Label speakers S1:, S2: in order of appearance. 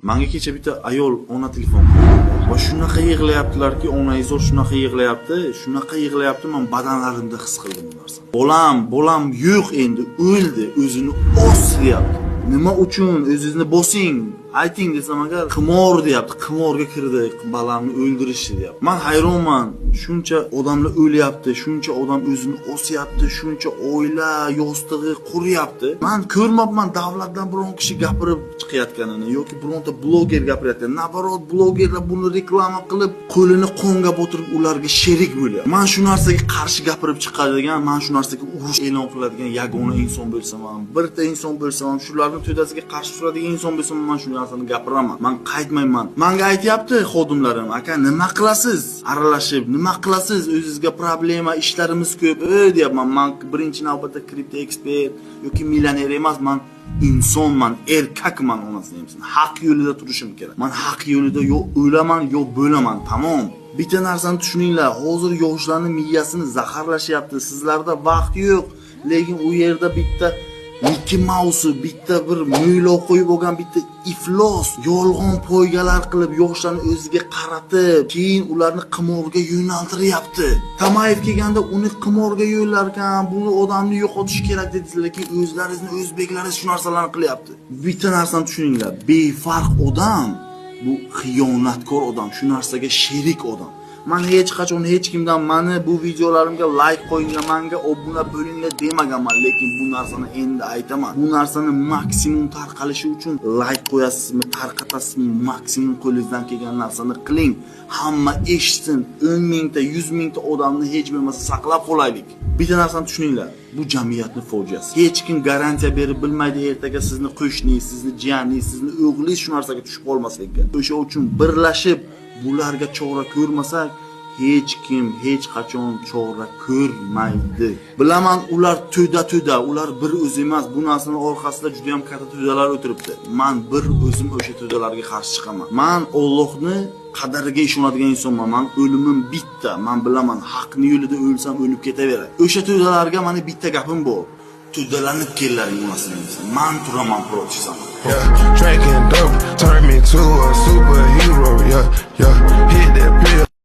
S1: Menga kecha bitta ayol ona telefon qildi. Va shunaqa yig'layaptilarki, onaizor shunaqa yig'layapti, men badanlarimda his qildim bu narsani. Bolam yo'q endi, o'ldi, o'zini osiyapti. Nima uchun o'zingizni bosing? Ayting desam agar qimor deyapti, qimorga kirdi, balamni o'ldirishdi deyapti. Men hayronman. Shuncha odamlar o'lyapti, shuncha odam o'zini osiyapti, shuncha oila yostig'i quriyapti. Men ko'rmabman davlatdan biron kishi gapirib chiqayotganini yoki bironta bloger gapirayotganini. Nabarot blogerlar buni reklama qilib, qo'lini qonga botirib ularga sherik bo'lyapti. Men shu narsaga qarshi gapirib chiqadigan, men shu narsaga urush e'lon qiladigan yagona inson bo'lsam ham, birta inson bo'lsam ham, shularning to'dasiga qarshi turadigan inson bo'lsam ham, men shu narsani gapiraman. Men qaytmayman. Menga aytayapti xodimlarim, aka nima qilasiz? Aralashib, nima qilasiz? O'zingizga problema, ishlarimiz ko'p, deyapman. Men birinchi navbatda kripto ekspert yoki millioner emas, men insonman, erkakman, onasini deyman. Haq yo'lida turishim kerak. Men haq yo'lida yo o'laman, yo bo'laman, tamom. Bitta narsani tushuninglar, hozir yoshlarning miyasini zaharlashyapti. Sizlarda vaqt yo'q, lekin u yerda bitta Mickey Mouse, bitta bir mo'ylov qo'yib olgan bitta iflos, yolg'on poygalar qilib yoshlarni o'ziga qaratib, keyin ularni qimorga yo'naltiryapti. Tamayev kelganda uni qimorga yo'llarkan, buni odamni yo'qotish kerak dedilar, lekin o'zlaringizni o'zbeklaringiz shu narsalarni qilyapti. Bitta narsani tushuninglar, befarq odam bu xiyonatkor odam, shu narsaga sherik odam. Men hech qachon hech kimdan meni bu videolarimga like qo'yinglar, menga obuna bo'linglar demaganman, lekin bu narsani endi aytaman. Bu narsani maksimum tarqalishi uchun like qo'yasizmi, tarqatasizmi, maksimum qo'lingizdan kelgan narsani qiling. Hamma eshitsin, 10 mingta, 100 mingta odamni hech bo'lmasa saqlab qolaylik. Bitta narsani tushuninglar, bu jamiyatning fojiasi. Hech kim garantiya berib bilmaydi ertaga sizni qo'shningiz, sizni jiyaningiz, sizni o'g'lingiz shu narsaga tushib qolmasligiga. O'sha uchun birlashib bularga chora ko'rmasak, hech kim hech qachon chora ko'rmaydi. Bilaman, ular to'da, ular bir o'zi emas, bu narsaning orqasida juda ham katta to'dalar o'tiribdi. Men bir o'zim o'sha to'dalarga qarshi chiqaman. Men Allohni qadariga ishonadigan insonman. Men o'limim bitta. Men bilaman, haqning yo'lida o'lsam o'lib ketaveradi. O'sha to'dalarga meni bitta gapim bor. To'dalanib kellaring onasini. Men turaman prochisan.
S2: Drinking dope turned me to a superhero. Hit that pill.